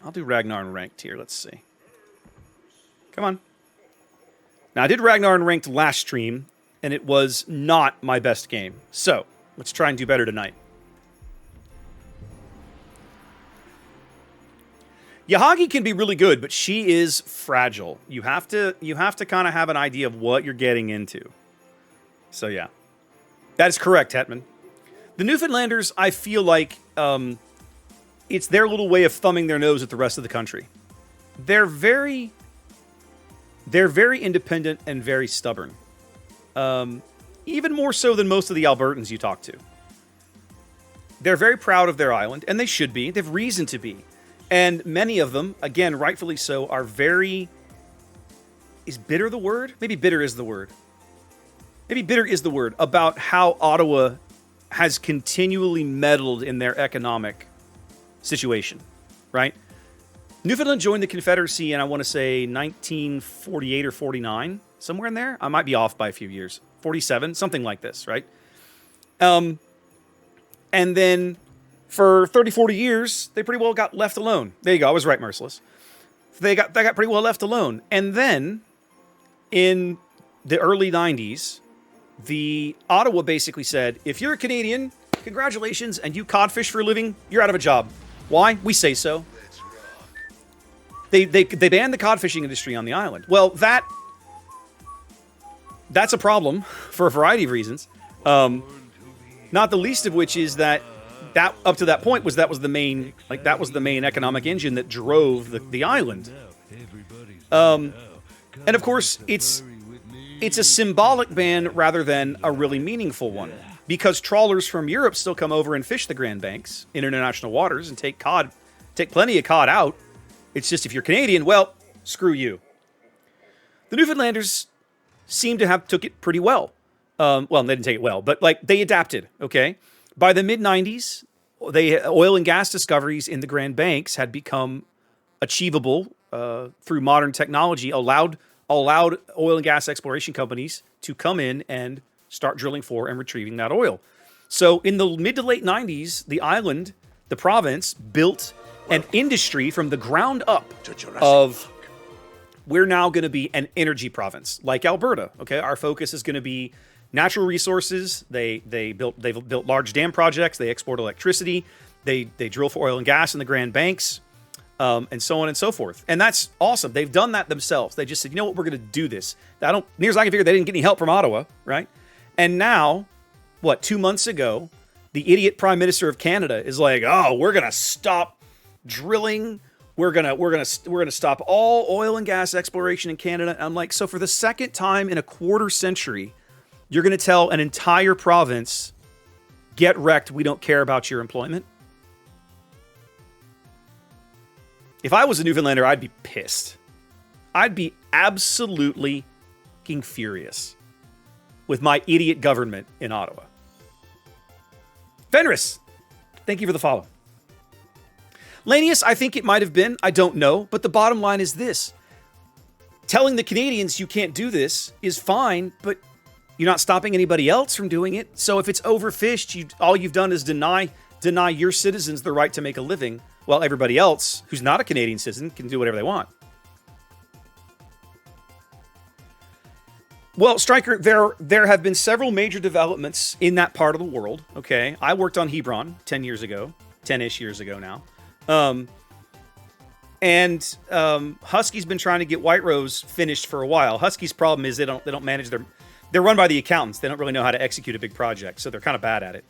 I'll do Ragnar in ranked here. Let's see. Come on. Now, I did Ragnar in ranked last stream, and it was not my best game. So, let's try and do better tonight. Yahagi can be really good, but she is fragile. You have to kind of have an idea of what you're getting into. So, yeah. That is correct, Hetman. The Newfoundlanders, I feel like it's their little way of thumbing their nose at the rest of the country. They're very independent and very stubborn. Even more so than most of the Albertans you talk to. They're very proud of their island, and they should be. They have reason to be. And many of them, again, rightfully so, are very... Is bitter the word? Maybe bitter is the word. Maybe bitter is the word about how Ottawa has continually meddled in their economic situation, right? Newfoundland joined the Confederacy in, I want to say, 1948 or 49, somewhere in there. I might be off by a few years. 47, something like this, right? And then for 30, 40 years, they pretty well got left alone. There you go. I was right, Merciless. They got pretty well left alone. And then in the early 90s, the Ottawa basically said, if you're a Canadian, congratulations, and you codfish for a living, you're out of a job. Why? We say so. They banned the cod fishing industry on the island. Well, that's a problem for a variety of reasons. Not the least of which is that up to that point that was the main economic engine that drove the island. And of course, it's a symbolic ban rather than a really meaningful one, because trawlers from Europe still come over and fish the Grand Banks in international waters and take plenty of cod out. It's just if you're Canadian, well, screw you. The Newfoundlanders seem to have took it pretty well. Well, they didn't take it well, but they adapted, okay? By the mid-90s, oil and gas discoveries in the Grand Banks had become achievable through modern technology, allowed oil and gas exploration companies to come in and start drilling for and retrieving that oil. So in the mid to late 90s, the island, the province, built an industry from the ground up of we're now going to be an energy province like Alberta. Okay, our focus is going to be natural resources. They've built large dam projects. They export electricity. They drill for oil and gas in the Grand Banks, and so on and so forth. And that's awesome. They've done that themselves. They just said, you know what, we're going to do this. Near as I can figure, they didn't get any help from Ottawa, right? And now, 2 months ago, the idiot Prime Minister of Canada is like, oh, we're going to stop drilling. We're gonna stop all oil and gas exploration in Canada. And I'm like, so for the second time in a quarter century, you're gonna tell an entire province, get wrecked. We don't care about your employment. If I was a Newfoundlander, I'd be pissed. I'd be absolutely fucking furious with my idiot government in Ottawa. Fenris, thank you for the follow. Lanius, I think it might have been. I don't know. But the bottom line is this. Telling the Canadians you can't do this is fine, but you're not stopping anybody else from doing it. So if it's overfished, all you've done is deny your citizens the right to make a living, while everybody else who's not a Canadian citizen can do whatever they want. Well, Stryker, there have been several major developments in that part of the world. Okay, I worked on Hebron 10-ish years ago now. Husky's been trying to get White Rose finished for a while. Husky's problem is they don't manage they're run by the accountants. They don't really know how to execute a big project, so they're kind of bad at it.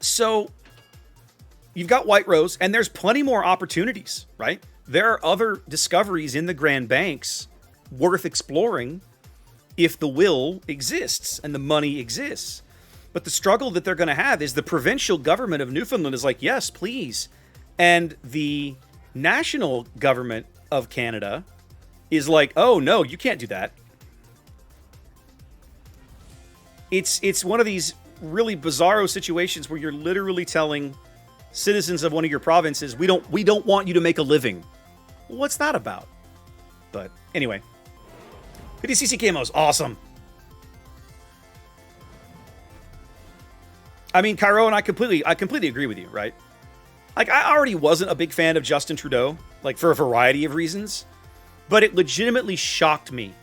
So you've got White Rose, and there's plenty more opportunities, right? There are other discoveries in the Grand Banks worth exploring if the will exists and the money exists. But the struggle that they're going to have is the provincial government of Newfoundland is like, yes, please. And the national government of Canada is like, oh, no, you can't do that. It's one of these really bizarro situations where you're literally telling citizens of one of your provinces, we don't want you to make a living. What's that about? But anyway, 50cc camos, awesome. I mean, Cairo, and I completely agree with you, right? Like, I already wasn't a big fan of Justin Trudeau, like, for a variety of reasons. But it legitimately shocked me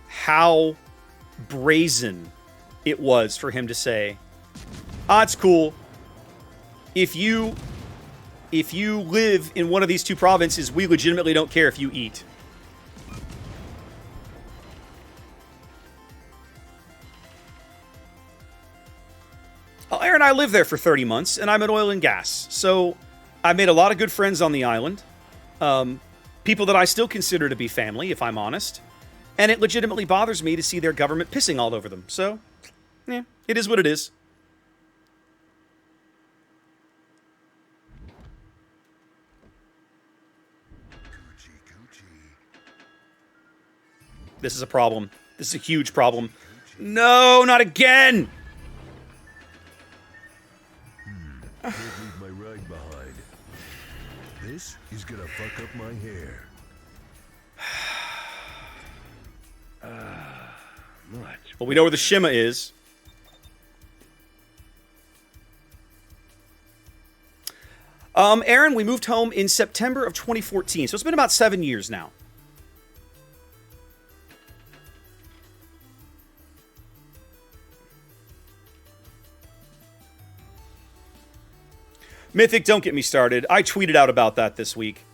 how brazen it was for him to say, it's cool. If you live in one of these two provinces, we legitimately don't care if you eat. Aaron and I lived there for 30 months, and I'm in oil and gas. So I made a lot of good friends on the island. People that I still consider to be family, if I'm honest. And it legitimately bothers me to see their government pissing all over them. So, yeah, it is what it is. This is a problem. This is a huge problem. No, not again! Can't leave my rag behind. This is gonna fuck up my hair. Well, we know where the Shima is. Aaron, we moved home in September of 2014, so it's been about 7 years now. Mythic, don't get me started. I tweeted out about that this week.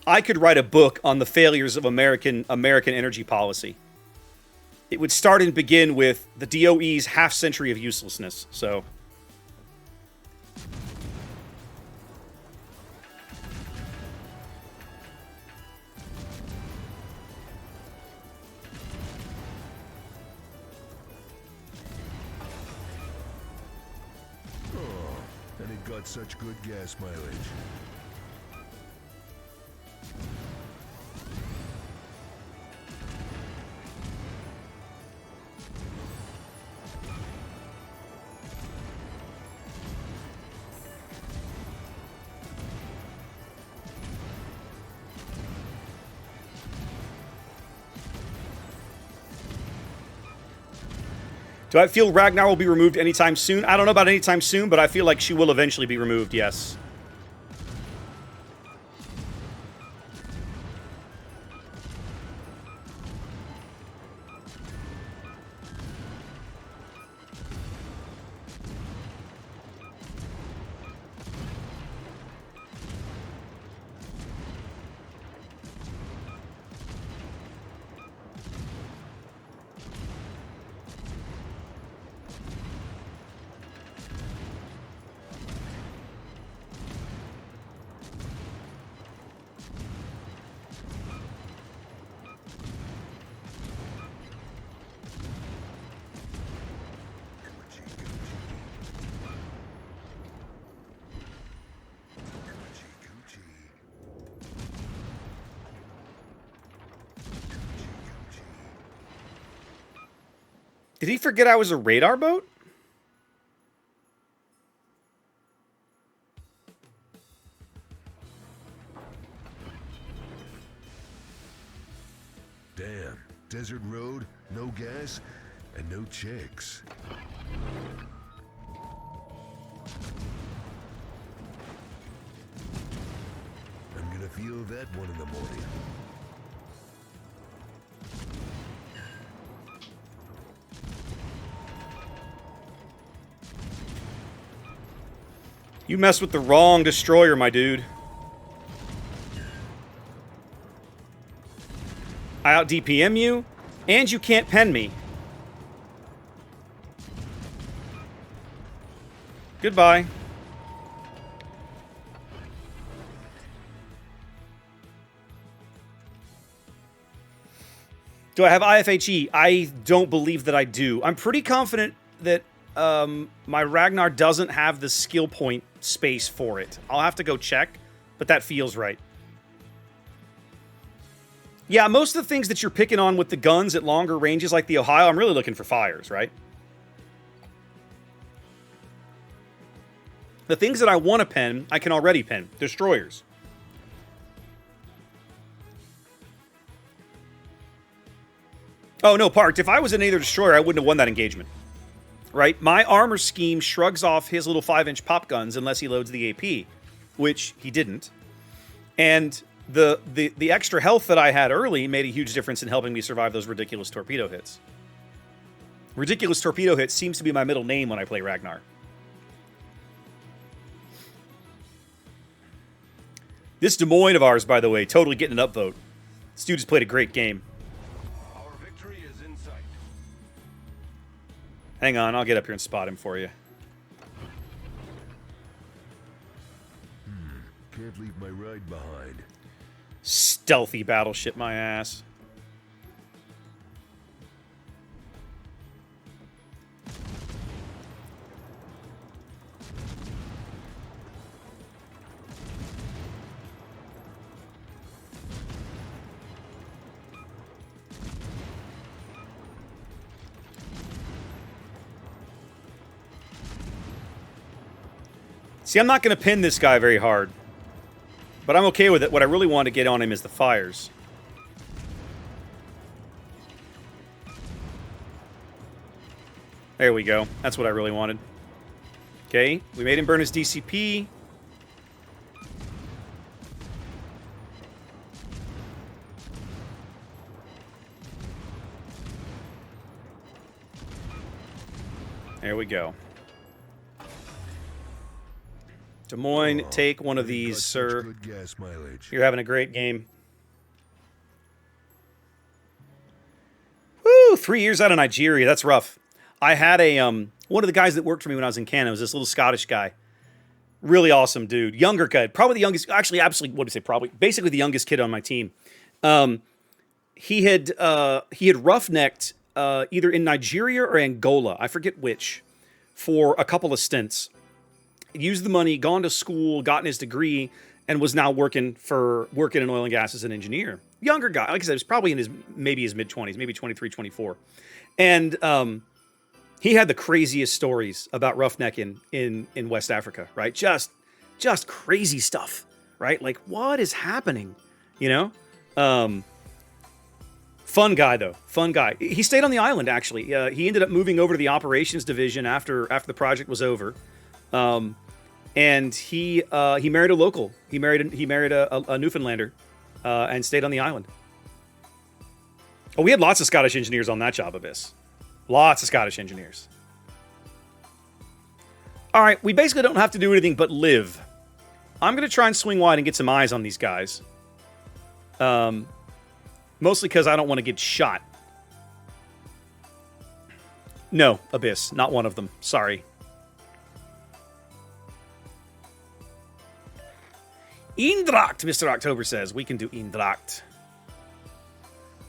I could write a book on the failures of American energy policy. It would start and begin with the DOE's half-century of uselessness, so... And it got such good gas mileage. Do I feel Ragnar will be removed anytime soon? I don't know about anytime soon, but I feel like she will eventually be removed, yes. Did he forget I was a radar boat? Damn. Desert road, no gas, and no chicks. I'm gonna feel that one in the morning. You messed with the wrong destroyer, my dude. I out DPM you, and you can't pen me. Goodbye. Do I have IFHE? I don't believe that I do. I'm pretty confident that my Ragnar doesn't have the skill point space for it. I'll have to go check, but that feels right. Yeah, most of the things that you're picking on with the guns at longer ranges like the Ohio, I'm really looking for fires, right? The things that I want to pen, I can already pen. Destroyers. Oh, no, Parked. If I was in either destroyer, I wouldn't have won that engagement. Right? My armor scheme shrugs off his little 5-inch pop guns unless he loads the AP. which he didn't. And the extra health that I had early made a huge difference in helping me survive those ridiculous torpedo hits. Ridiculous torpedo hits seems to be my middle name when I play Ragnar. This Des Moines of ours, by the way, totally getting an upvote. This dude has played a great game. Our victory is in sight. Hang on, I'll get up here and spot him for you. Can't leave my ride behind. Stealthy battleship, my ass. See, I'm not going to pin this guy very hard. But I'm okay with it. What I really want to get on him is the fires. There we go. That's what I really wanted. Okay, we made him burn his DCP. There we go. Des Moines, take one of these, sir. Good gas mileage. You're having a great game. Woo! 3 years out of Nigeria. That's rough. I had a one of the guys that worked for me when I was in Canada was this little Scottish guy. Really awesome dude. Younger guy. Probably the youngest. Actually, absolutely. What do you say? Probably. Basically the youngest kid on my team. He had roughnecked either in Nigeria or Angola. I forget which. For a couple of stints. Used the money, gone to school, gotten his degree, and was now working in oil and gas as an engineer. Younger guy, like I said, he was probably in his mid-20s, maybe 23, 24. And he had the craziest stories about roughnecking in West Africa, right? Just crazy stuff, right? Like, what is happening? You know? Fun guy, though. Fun guy. He stayed on the island, actually. He ended up moving over to the operations division after the project was over. And he married a local. He married a Newfoundlander, and stayed on the island. Oh, we had lots of Scottish engineers on that job, Abyss. Lots of Scottish engineers. All right, we basically don't have to do anything but live. I'm going to try and swing wide and get some eyes on these guys. Mostly because I don't want to get shot. No, Abyss, not one of them. Sorry. Eindracht, Mr. October says. We can do Eindracht.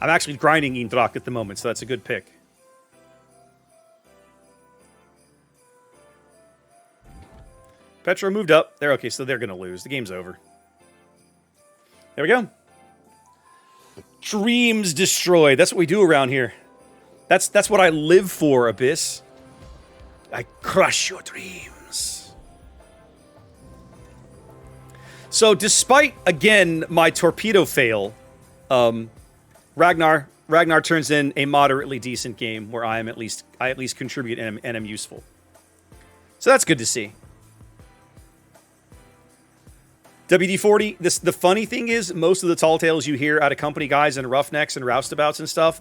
I'm actually grinding Eindracht at the moment, so that's a good pick. Petro moved up. They're okay, so they're going to lose. The game's over. There we go. Dreams destroyed. That's what we do around here. That's what I live for, Abyss. I crush your dreams. So, despite, again, my torpedo fail, Ragnar turns in a moderately decent game where I at least contribute and am useful. So that's good to see. WD-40, the funny thing is, most of the tall tales you hear out of company guys and roughnecks and roustabouts and stuff,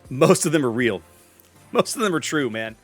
most of them are real. Most of them are true, man.